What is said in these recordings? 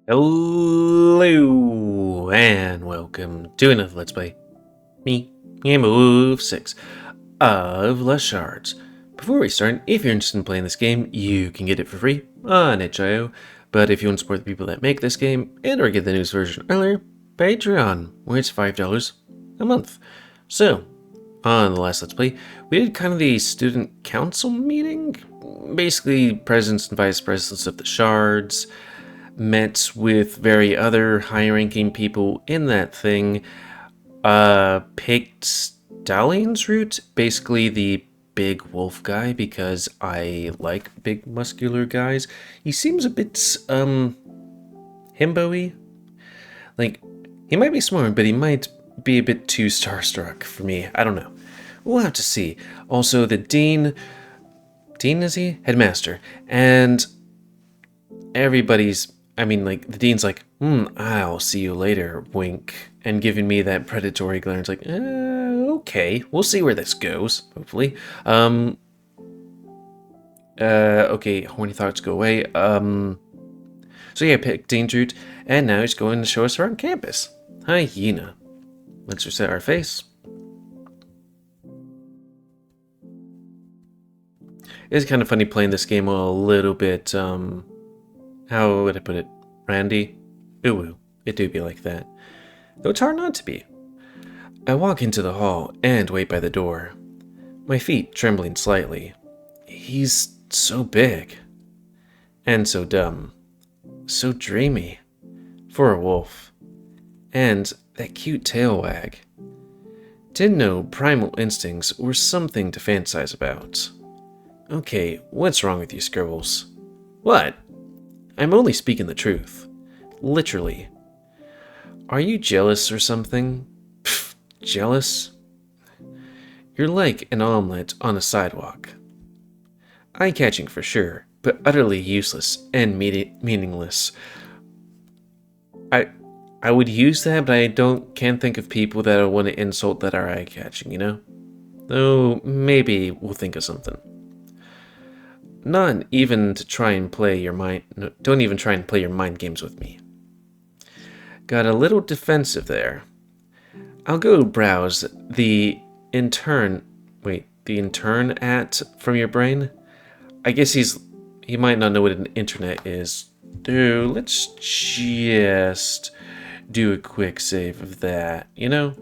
Hello and welcome to another Let's Play. Me, GamerWolfSix of the Shards. Before we start, if you're interested in playing this game, you can get it for free on itch.io. But if you want to support the people that make this game and or get the news version earlier, Patreon, where it's $5 a month. So, on the last Let's Play, we did kind of the student council meeting. Basically, presidents and vice presidents of the Shards met with very other high-ranking people in that thing, picked Dallan's route, basically the big wolf guy, because I like big muscular guys. He seems a bit, himbo-y. Like, he might be smart, but he might be a bit too starstruck for me. I don't know. We'll have to see. Also, the Dean is he? Headmaster. And everybody's, the Dean's like, I'll see you later, wink, and giving me that predatory glare. It's like, okay, we'll see where this goes, hopefully. Okay, horny thoughts go away. So yeah, pick Dean's route, and now he's going to show us around campus. Hyena. Let's reset our face. It's kind of funny playing this game a little bit, how would I put it? Randy? Ooh, it do be like that. Though it's hard not to be. I walk into the hall and wait by the door, my feet trembling slightly. He's so big. And so dumb. So dreamy. For a wolf. And that cute tail wag. Didn't know primal instincts were something to fantasize about. Okay, what's wrong with you, Scribbles? What? I'm only speaking the truth. Literally. Are you jealous or something? Pfft, jealous? You're like an omelet on a sidewalk. Eye-catching for sure, but utterly useless and meaningless. I would use that, but I can't think of people that I want to insult that are eye-catching, you know? Though, maybe we'll think of something. Not even to try and play your mind. No, don't even try and play your mind games with me. Got a little defensive there. I'll go browse the intern. Wait, the intern at from your brain. I guess he might not know what an internet is. Dude, let's just do a quick save of that. You know,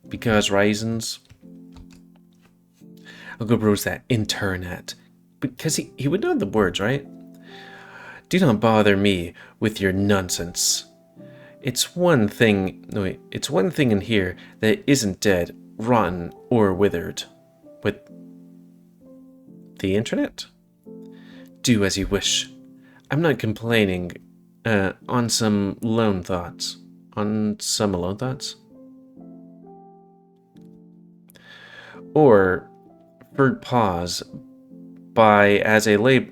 because reasons. I'll go browse that internet. Because he would know the words, right? Do not bother me with your nonsense. It's one thing in here that isn't dead, rotten, or withered. With the internet? Do as you wish. I'm not complaining on some alone thoughts. On some alone thoughts? Or for pause other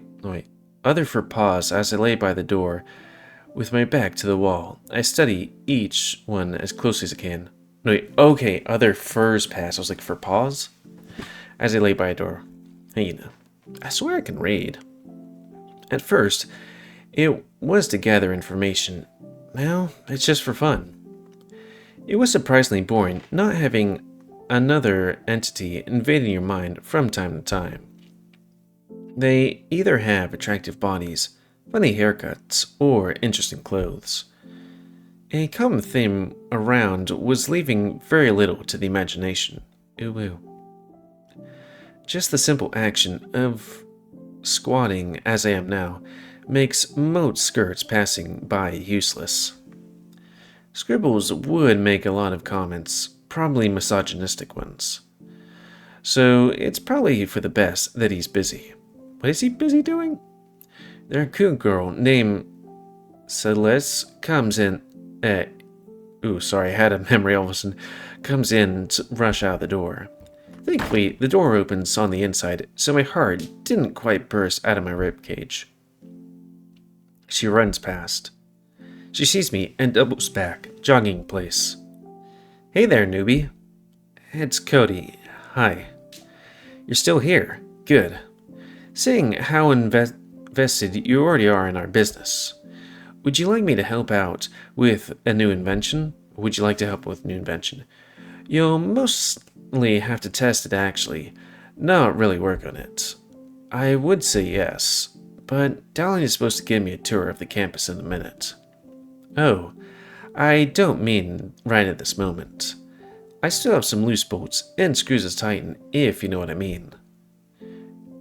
for pause as I lay by the door, with my back to the wall. I study each one as closely as I can. Okay, other furs pass. I was like, for pause? As I lay by a door. Hey, you know, I swear I can read. At first, it was to gather information. Now, it's just for fun. It was surprisingly boring not having another entity invading your mind from time to time. They either have attractive bodies, funny haircuts, or interesting clothes. A common theme around was leaving very little to the imagination. Ooh. Just the simple action of squatting, as I am now, makes most skirts passing by useless. Scribbles would make a lot of comments, probably misogynistic ones. So it's probably for the best that he's busy. What is he busy doing? The raccoon girl named Celeste comes in. Sorry, I had a memory all of a sudden. Comes in to rush out the door. Thankfully, the door opens on the inside, so my heart didn't quite burst out of my ribcage. She runs past. She sees me and doubles back, jogging in place. Hey there, newbie. It's Cody. Hi. You're still here. Good. Seeing how invested you already are in our business, would you like me to help out with a new invention? Would you like to help with a new invention? You'll mostly have to test it actually, not really work on it. I would say yes, but Dallan is supposed to give me a tour of the campus in a minute. Oh, I don't mean right at this moment. I still have some loose bolts and screws to tighten, if you know what I mean.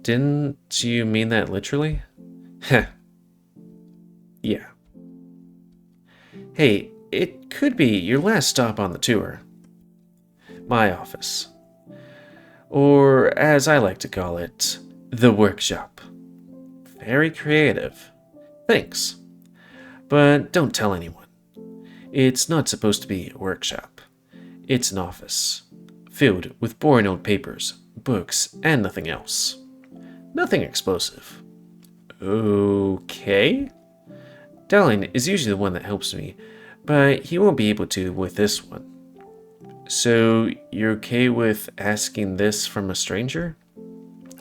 Didn't you mean that literally? Heh. Yeah. Hey, it could be your last stop on the tour. My office. Or, as I like to call it, the workshop. Very creative. Thanks. But don't tell anyone. It's not supposed to be a workshop. It's an office, filled with boring old papers, books, and nothing else. Nothing explosive. Okay? Dallan is usually the one that helps me, but he won't be able to with this one. So, you're okay with asking this from a stranger?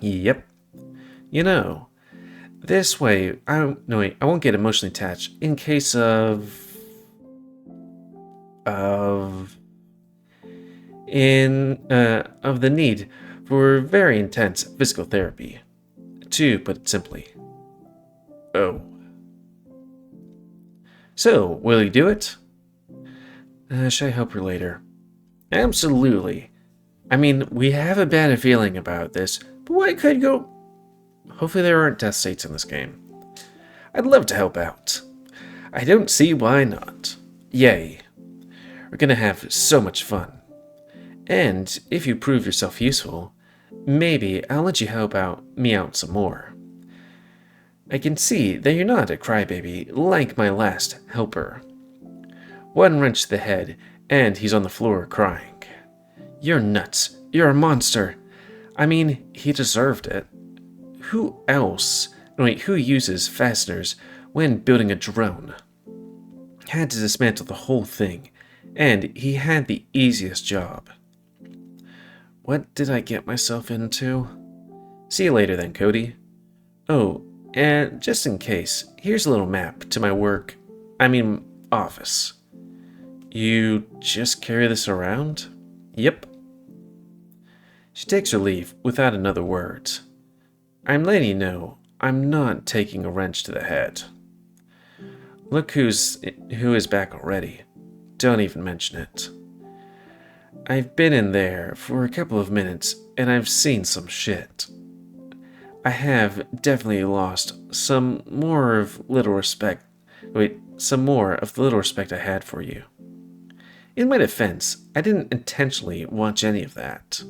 Yep. You know, this way, I won't get emotionally attached in case of the need for very intense physical therapy. To put it simply. Oh. So, will you do it? Should I help her later? Absolutely. I mean, we have a bad feeling about this, but what could go... Hopefully there aren't death states in this game. I'd love to help out. I don't see why not. Yay. We're gonna have so much fun. And if you prove yourself useful, maybe I'll let you help me out some more. I can see that you're not a crybaby like my last helper. One wrench to the head, and he's on the floor crying. You're nuts. You're a monster. I mean, he deserved it. Who uses fasteners when building a drone? Had to dismantle the whole thing, and he had the easiest job. What did I get myself into? See you later then, Cody. Oh, and just in case, here's a little map to my office. You just carry this around? Yep. She takes her leave without another word. I'm letting you know, I'm not taking a wrench to the head. Look who is back already. Don't even mention it. I've been in there for a couple of minutes, and I've seen some shit. I have definitely lost some more of the little respect I had for you. In my defense, I didn't intentionally watch any of that.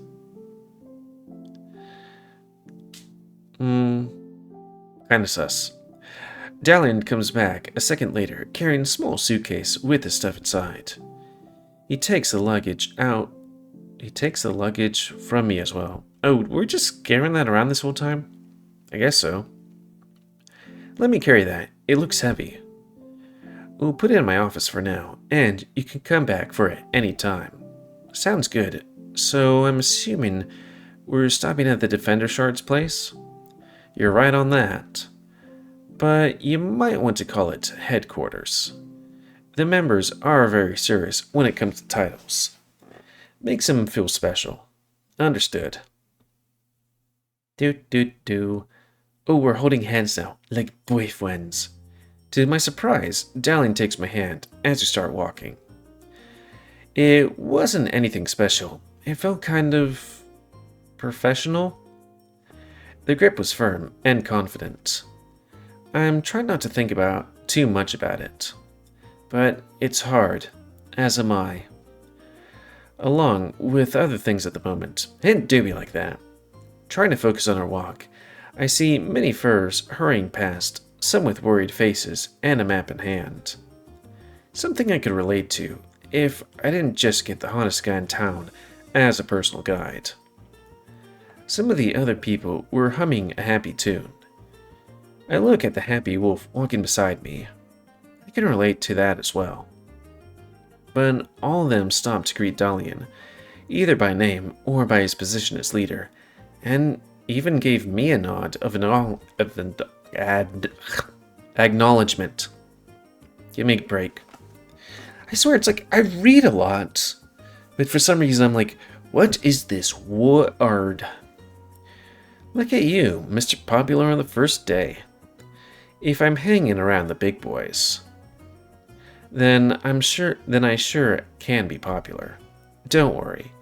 Kinda sus. Dallan comes back a second later, carrying a small suitcase with his stuff inside. He takes the luggage out. He takes the luggage from me as well. Oh, we're just carrying that around this whole time? I guess so. Let me carry that. It looks heavy. We'll put it in my office for now, and you can come back for it any time. Sounds good. So I'm assuming we're stopping at the Defender Shards place? You're right on that. But you might want to call it headquarters. The members are very serious when it comes to titles. Makes them feel special. Understood. Oh, we're holding hands now, like boyfriends. To my surprise, Dallan takes my hand as we start walking. It wasn't anything special. It felt kind of... professional? The grip was firm and confident. I'm trying not to think too much about it. But it's hard, as am I. Along with other things at the moment, it do be like that. Trying to focus on our walk, I see many furs hurrying past, some with worried faces and a map in hand. Something I could relate to if I didn't just get the hottest guy in town as a personal guide. Some of the other people were humming a happy tune. I look at the happy wolf walking beside me. I can relate to that as well. But all of them stopped to greet Dallan, either by name or by his position as leader, and even gave me a nod of acknowledgement. Give me a break. I swear, it's like, I read a lot. But for some reason, I'm like, what is this word? Look at you, Mr. Popular on the first day. If I'm hanging around the big boys, then I sure can be popular. Don't worry.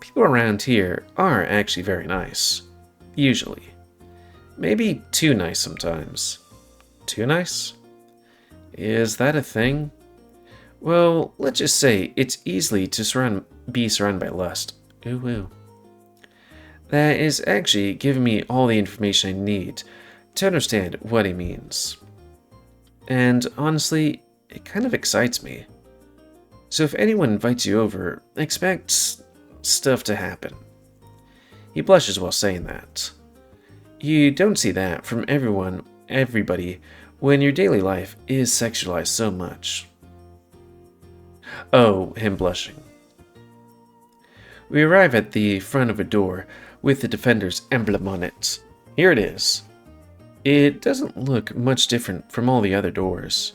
People around here are actually very nice. Usually. Maybe too nice sometimes. Too nice? Is that a thing? Well, let's just say it's easily to be surrounded by lust. Ooh, ooh. That is actually giving me all the information I need to understand what he means. And honestly, it kind of excites me. So if anyone invites you over, expect stuff to happen. He blushes while saying that. You don't see that from everybody, when your daily life is sexualized so much. Oh, him blushing. We arrive at the front of a door with the Defender's emblem on it. Here it is. It doesn't look much different from all the other doors.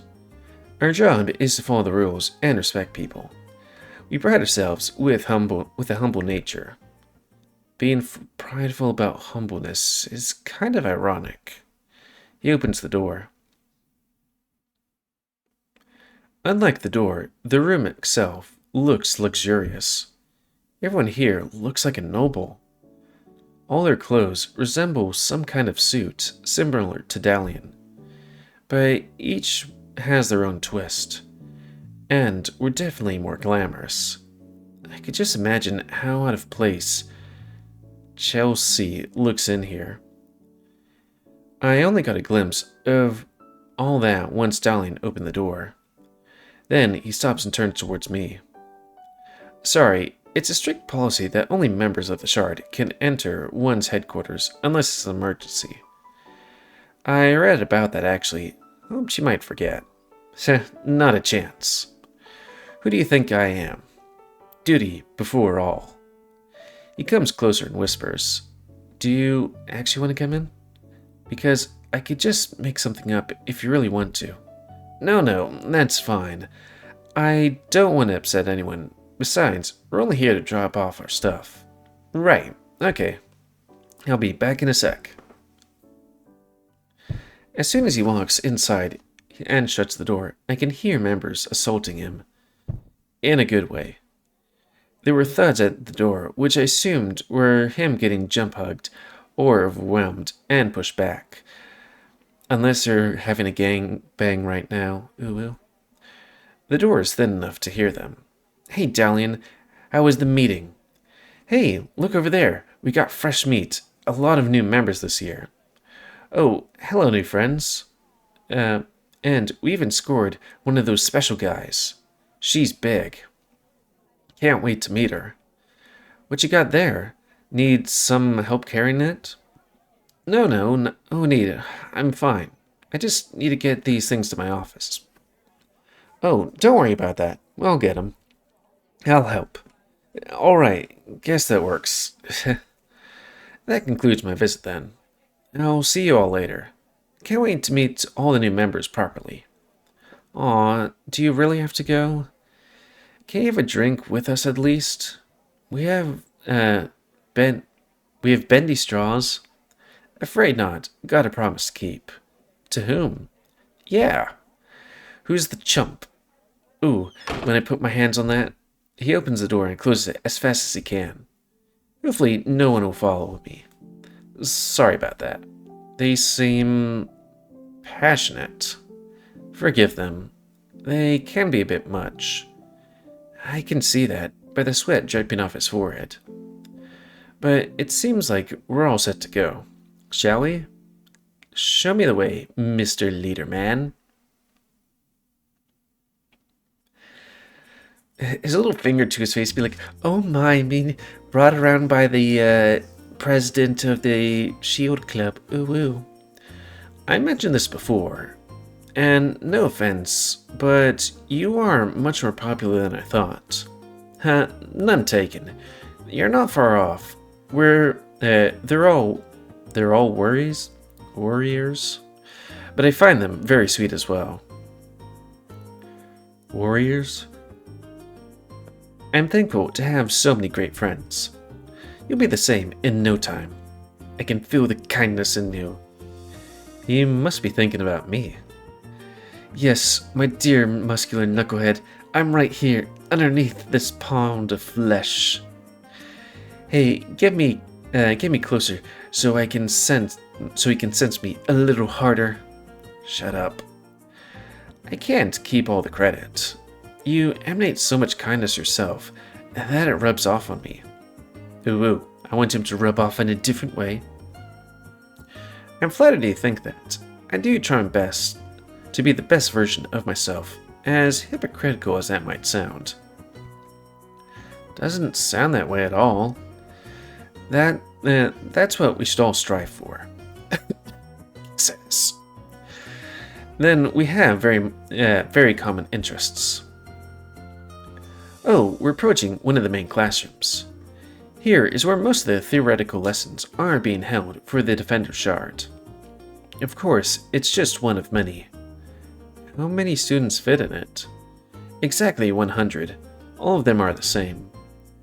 Our job is to follow the rules and respect people. We pride ourselves with a humble nature. Being prideful about humbleness is kind of ironic. He opens the door. Unlike the door, the room itself looks luxurious. Everyone here looks like a noble. All their clothes resemble some kind of suit similar to Dallan, but each has their own twist, and were definitely more glamorous. I could just imagine how out of place Chelsea looks in here. I only got a glimpse of all that once Dallan opened the door. Then he stops and turns towards me. Sorry, it's a strict policy that only members of the Shard can enter one's headquarters unless it's an emergency. I read about that actually. Hope she might forget. Not a chance. Who do you think I am? Duty before all. He comes closer and whispers, Do you actually want to come in? Because I could just make something up if you really want to. No, that's fine. I don't want to upset anyone. Besides, we're only here to drop off our stuff. Right, okay. I'll be back in a sec. As soon as he walks inside and shuts the door, I can hear members assaulting him. In a good way. There were thuds at the door, which I assumed were him getting jump-hugged or overwhelmed and pushed back. Unless they're having a gang bang right now. Ooh. The door is thin enough to hear them. Hey, Dallan, how was the meeting? Hey, look over there. We got fresh meat. A lot of new members this year. Oh, hello, new friends. And we even scored one of those special guys. She's big. Can't wait to meet her. What you got there? Need some help carrying it? No need it. I'm fine. I just need to get these things to my office. Oh, don't worry about that. I'll get them. I'll help. Alright, guess that works. That concludes my visit then. I'll see you all later. Can't wait to meet all the new members properly. Aw, do you really have to go? Can you have a drink with us at least? We have bendy straws. Afraid not. Got a promise to keep. To whom? Yeah. Who's the chump? Ooh, when I put my hands on that, he opens the door and closes it as fast as he can. Hopefully no one will follow me. Sorry about that. They seem passionate. Forgive them. They can be a bit much. I can see that by the sweat dripping off his forehead. But it seems like we're all set to go. Shall we? Show me the way, Mr. Leaderman. His little finger to his face be like, oh my, being brought around by the president of the Shield Club. Ooh, ooh. I mentioned this before, and no offense, but you are much more popular than I thought. None taken. You're not far off. They're all warriors, but I find them very sweet as well. Warriors? I'm thankful to have so many great friends. You'll be the same in no time. I can feel the kindness in you. You must be thinking about me. Yes, my dear muscular knucklehead, I'm right here, underneath this pound of flesh. Hey, get me closer, so he can sense me a little harder. Shut up. I can't keep all the credit. You emanate so much kindness yourself, that it rubs off on me. Ooh, I want him to rub off in a different way. I'm flattered you think that. I do try my best to be the best version of myself, as hypocritical as that might sound. Doesn't sound that way at all. That's what we should all strive for. Says. Then we have very common interests. Oh, we're approaching one of the main classrooms. Here is where most of the theoretical lessons are being held for the Defender Shard. Of course, it's just one of many. How many students fit in it? Exactly 100. All of them are the same.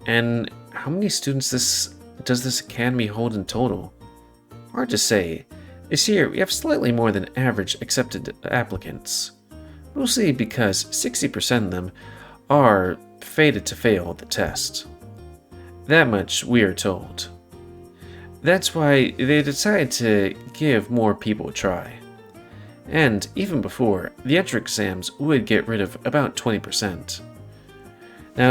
And how many students does this academy hold in total? Hard to say. This year, we have slightly more than average accepted applicants. Mostly because 60% of them are fated to fail the test. That much we are told. That's why they decided to give more people a try. And even before, the entrance exams would get rid of about 20%. Now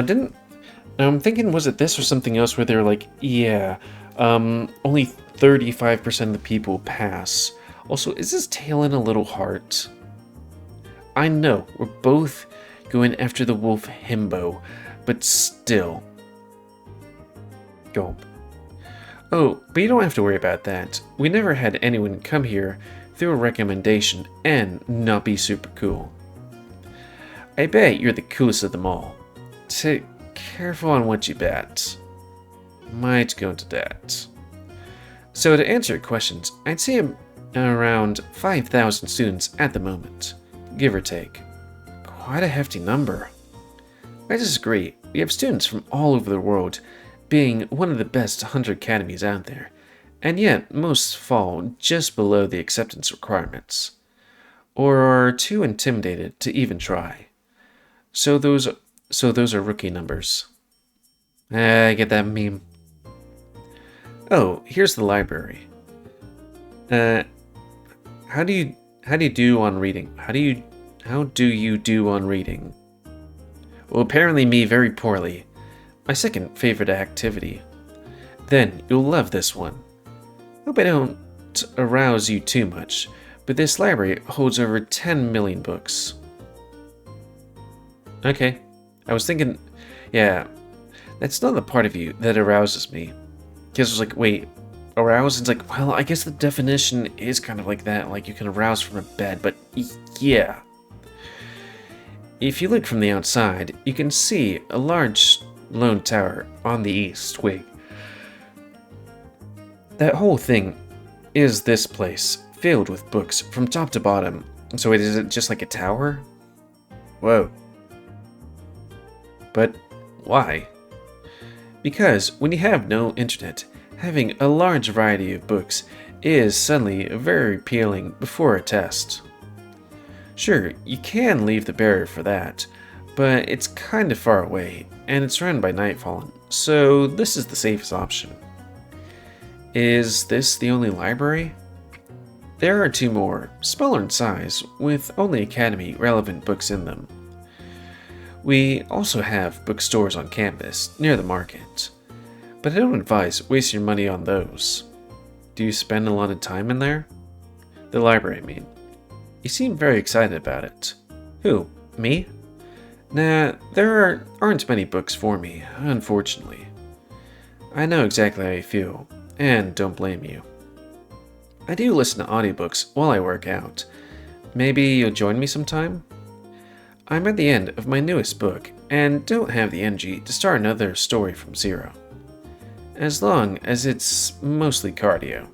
I'm thinking, was it this or something else where they're like, yeah, only 35% of the people pass. Also, is this Talon a little heart? I know, we're both going after the wolf himbo, but still. Gulp. Oh, but you don't have to worry about that. We never had anyone come here through a recommendation and not be super cool. I bet you're the coolest of them all. Take careful on what you bet. Might go into that. So to answer your questions, I'd say around 5,000 students at the moment, give or take. Quite a hefty number. I disagree. We have students from all over the world, being one of the best 100 academies out there, and yet most fall just below the acceptance requirements, or are too intimidated to even try. So those are rookie numbers. I get that meme. Oh, here's the library. How do you do on reading? How do you do on reading? Well, apparently me very poorly. My second favorite activity. Then you'll love this one. Hope I don't arouse you too much, but this library holds over 10 million books. Okay, I was thinking, yeah, that's not the part of you that arouses me. Because I was like, wait, arouse? It's like, well, I guess the definition is kind of like that, like you can arouse from a bed, but yeah. If you look from the outside, you can see a large lone tower on the east wing. That whole thing is this place, filled with books from top to bottom. So is it just like a tower? Whoa. But why? Because when you have no internet, having a large variety of books is suddenly very appealing before a test. Sure, you can leave the barrier for that, but it's kind of far away, and it's run by Nightfallen, so this is the safest option. Is this the only library? There are two more, smaller in size, with only Academy-relevant books in them. We also have bookstores on campus, near the market, but I don't advise wasting your money on those. Do you spend a lot of time in there? The library, I mean. You seem very excited about it. Who, me? Nah, there aren't many books for me, unfortunately. I know exactly how you feel, and don't blame you. I do listen to audiobooks while I work out. Maybe you'll join me sometime? I'm at the end of my newest book, and don't have the energy to start another story from zero. As long as it's mostly cardio.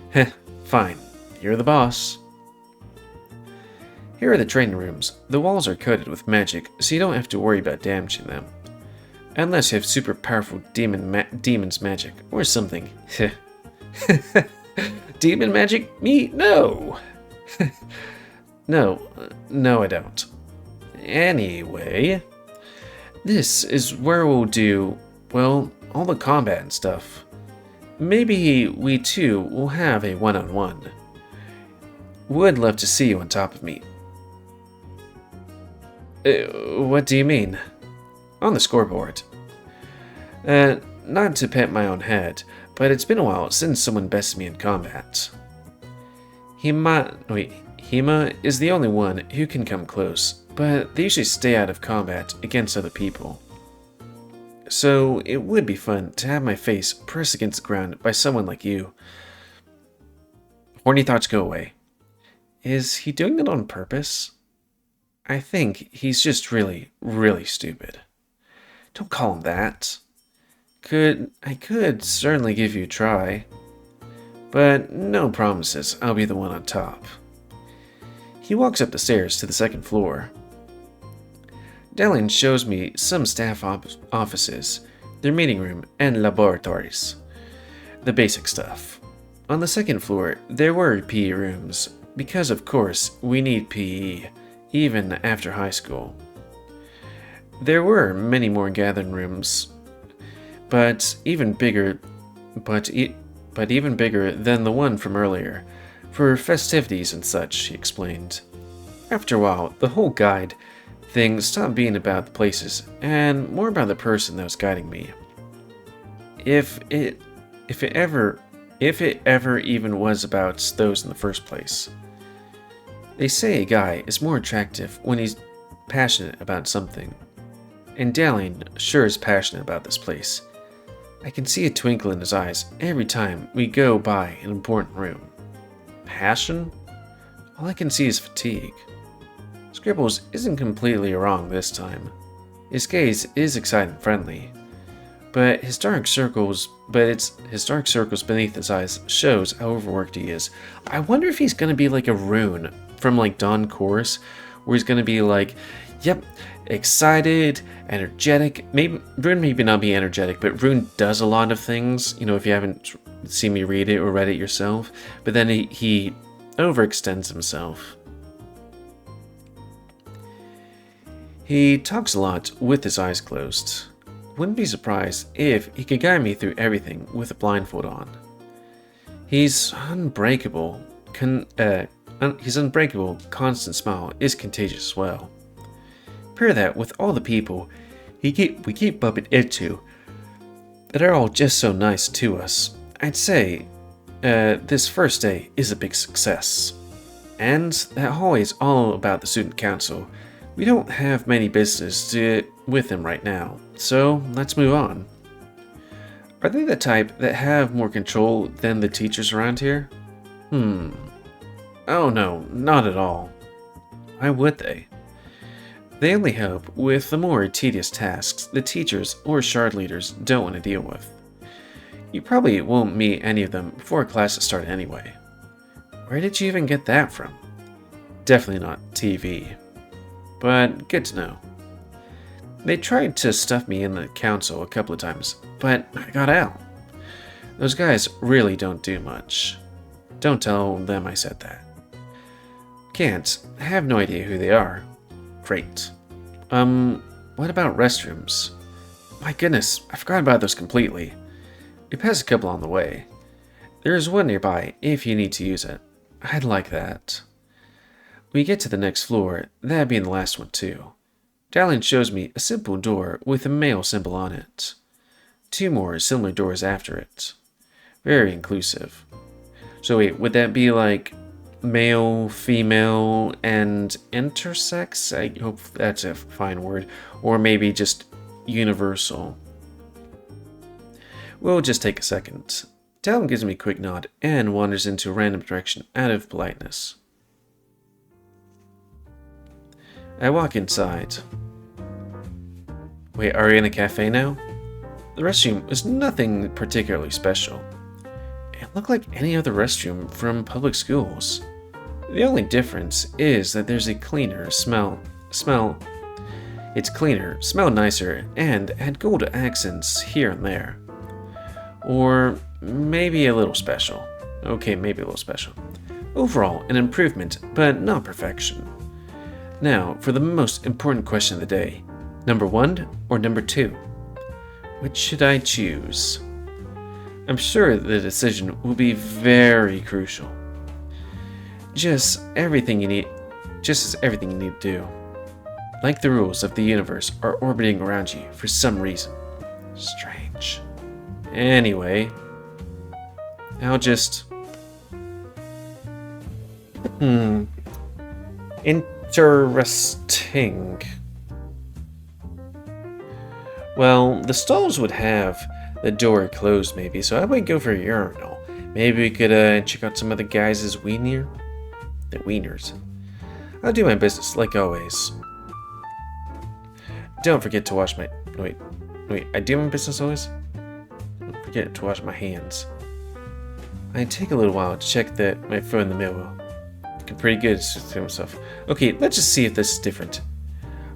Heh, fine. You're the boss. Here are the training rooms. The walls are coated with magic, so you don't have to worry about damaging them. Unless you have super powerful demon's magic, or something. Demon magic? Me? No! No, I don't. Anyway, this is where we'll do, well, all the combat and stuff. Maybe we too will have a one-on-one. Would love to see you on top of me. What do you mean? On the scoreboard. Not to pet my own head, but it's been a while since someone bested me in combat. Hema is the only one who can come close, but they usually stay out of combat against other people. So it would be fun to have my face pressed against the ground by someone like you. Horny thoughts go away. Is he doing it on purpose? I think he's just really, really stupid. Don't call him that. I could certainly give you a try, but no promises I'll be the one on top. He walks up the stairs to the second floor. Dallan shows me some staff offices, their meeting room, and laboratories. The basic stuff. On the second floor, there were PE rooms, because of course we need PE, even after high school. There were many more gathering rooms, but even bigger than the one from earlier, for festivities and such, he explained. After a while, the whole guide thing stopped being about the places, and more about the person that was guiding me. If it ever even was about those in the first place. They say a guy is more attractive when he's passionate about something. And Dallan sure is passionate about this place. I can see a twinkle in his eyes every time we go by an important room. Passion? All I can see is fatigue. Scribbles isn't completely wrong this time. His gaze is excited and friendly, but his dark circles beneath his eyes shows how overworked he is. I wonder if he's gonna be like a Rune from like Dawn Course, where he's gonna be like, yep, excited, energetic. Rune maybe not be energetic, but Rune does a lot of things, you know, if you haven't seen me read it or read it yourself. But then he overextends himself. He talks a lot with his eyes closed. Wouldn't be surprised if he could guide me through everything with a blindfold on. He's unbreakable. His unbreakable, constant smile is contagious as well. Pair that with all the people we keep bumping into that are all just so nice to us. I'd say this first day is a big success. And that hallway is all about the student council. We don't have many business with them right now, so let's move on. Are they the type that have more control than the teachers around here? Oh no, not at all. Why would they? They only help with the more tedious tasks the teachers or shard leaders don't want to deal with. You probably won't meet any of them before classes start anyway. Where did you even get that from? Definitely not TV. But good to know. They tried to stuff me in the council a couple of times, but I got out. Those guys really don't do much. Don't tell them I said that. Can't. I have no idea who they are. Great. What about restrooms? My goodness, I forgot about those completely. We passed a couple on the way. There is one nearby if you need to use it. I'd like that. We get to the next floor, that being the last one too. Dallan shows me a simple door with a male symbol on it. Two more similar doors after it. Very inclusive. So wait, would that be like male, female, and intersex? I hope that's a fine word. Or maybe just universal. We'll just take a second. Dallan gives me a quick nod and wanders into a random direction out of politeness. I walk inside. Wait, are we in a cafe now? The restroom was nothing particularly special. It looked like any other restroom from public schools. The only difference is that there's a cleaner it's cleaner, smell nicer, and had gold accents here and there. Or maybe a little special. Okay, maybe a little special. Overall, an improvement, but not perfection. Now, for the most important question of the day. Number 1 or number 2? Which should I choose? I'm sure the decision will be very crucial. Just as everything you need to do. Like the rules of the universe are orbiting around you for some reason. Strange. Anyway, I'll just... Interesting. Well, the stalls would have the door closed maybe, so I might go for a urinal. Maybe we could check out some of the guys' The wieners. I'll do my business, like always. Don't forget to wash my... Wait, I do my business always? Don't forget to wash my hands. I take a little while to check my phone in the mail. Looking pretty good to myself. Okay, let's just see if this is different.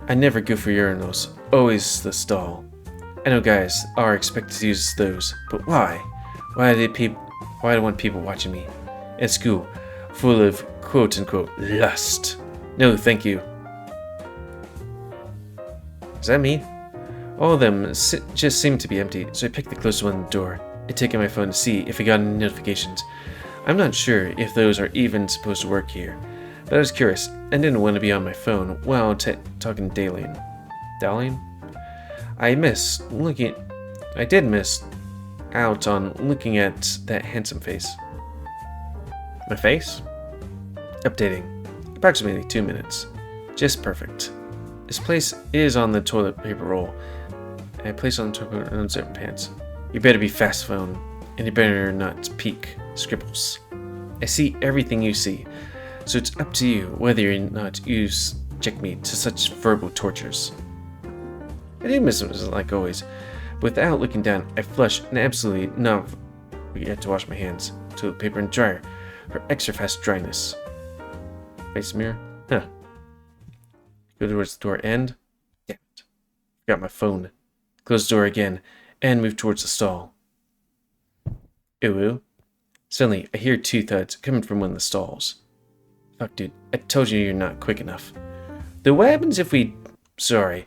I never go for urinals, always the stall. I know guys are expected to use those, but why? Why do I want people watching me? At school, full of quote-unquote lust. No, thank you. Is that me? All of them just seem to be empty, so I picked the closest one on the door. I take out my phone to see if I got any notifications. I'm not sure if those are even supposed to work here, but I was curious and didn't want to be on my phone while talking to Dallan. Dallan? I did miss out on looking at that handsome face. My face? Updating. Approximately 2 minutes. Just perfect. This place is on the toilet paper roll. I place on the toilet paper unzip pants. You better be fast, phone, and you better not peek scribbles. I see everything you see, so it's up to you whether or not you subject me to such verbal tortures. I do miss it like always. Without looking down, I flush and absolutely not forget to wash my hands, toilet paper and dryer for extra fast dryness. Face mirror? Huh. Go towards the door and... Damn it. Forgot my phone. Close the door again and move towards the stall. Ooh. Suddenly, I hear 2 thuds coming from one of the stalls. Fuck, dude. I told you you're not quick enough. Though what happens if we... Sorry.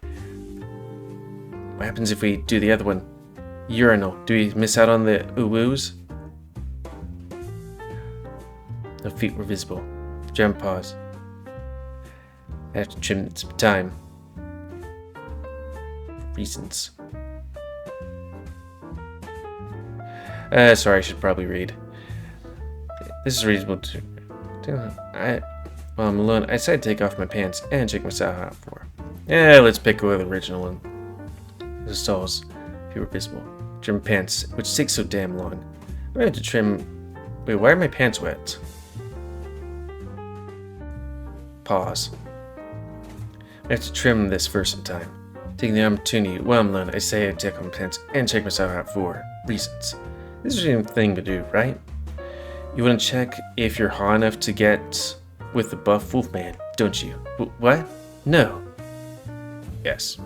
What happens if we do the other one? Urinal. Do we miss out on the ooh-woos? No feet were visible. Jump pause. I have to trim some time. Reasons. Sorry, I should probably read. This is reasonable to... While I'm alone, I decided to take off my pants and check myself out for. Yeah, let's pick the original one. The stalls, if you were visible. Trim pants, which takes so damn long. I have to trim... Wait, why are my pants wet? Pause. I have to trim this first some time. Taking the opportunity while I'm alone, I say I take off my pants and check myself out for reasons. This is the thing to do, right? You want to check if you're hot enough to get with the buff wolfman, don't you? What? No. Yes.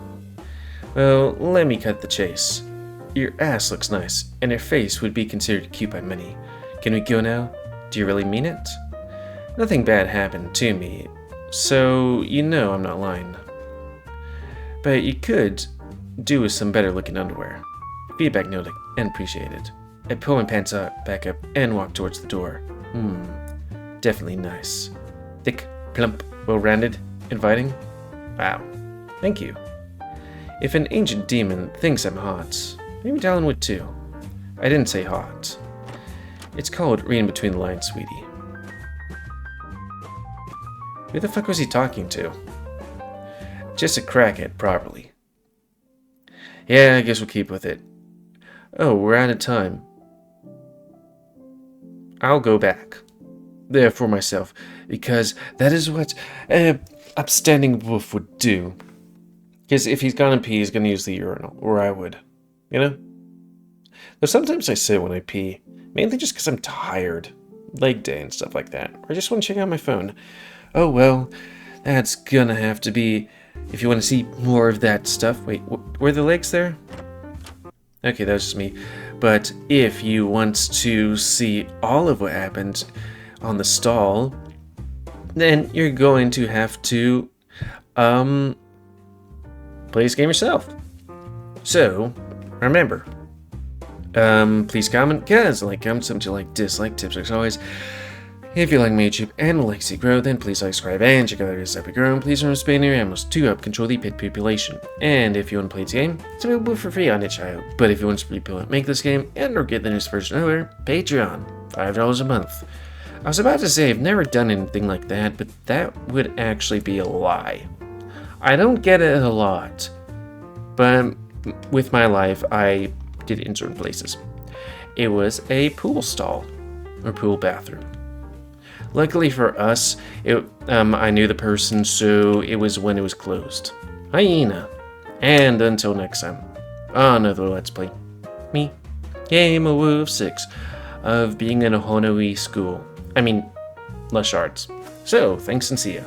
Well, let me cut the chase. Your ass looks nice, and your face would be considered cute by many. Can we go now? Do you really mean it? Nothing bad happened to me, so you know I'm not lying. But you could do with some better looking underwear. Feedback noted and appreciated. I pull my pants back up and walk towards the door. Definitely nice. Thick, plump, well-rounded, inviting. Wow. Thank you. If an ancient demon thinks I'm hot, maybe Dallan would too. I didn't say hot. It's called reading between the lines, sweetie. Who the fuck was he talking to? Just a crackhead, probably. Yeah, I guess we'll keep with it. Oh, we're out of time. I'll go back. There for myself, because that is what an upstanding wolf would do. Because if he's gonna pee, he's gonna use the urinal, or I would. You know? Though sometimes I sit when I pee, mainly just because I'm tired. leg day and stuff like that. Or I just want to check out my phone. Oh, well, that's gonna have to be... If you want to see more of that stuff... Wait, were the legs there? Okay, that was just me. But if you want to see all of what happened on the stall, then you're going to have to, play this game yourself. So, remember, please comment, guys, like, comment, something you like, dislike, tips, as always. If you like my YouTube and would like to see grow, then please subscribe and check out the videos that we grow. Please remember spending your animals to help control the pet population. And if you want to play this game, it's available for free on itch.io. But if you want to make this game and or get the newest version over, Patreon, $5 a month. I was about to say I've never done anything like that, but that would actually be a lie. I don't get it a lot, but with my life, I did it in certain places. It was a pool stall, or pool bathroom. Luckily for us, I knew the person, so it was when it was closed. Hyena. And until next time, on another Let's Play. Me, GamerWolfSix, of being in a Honoi school. I mean, less shards. So, thanks and see ya.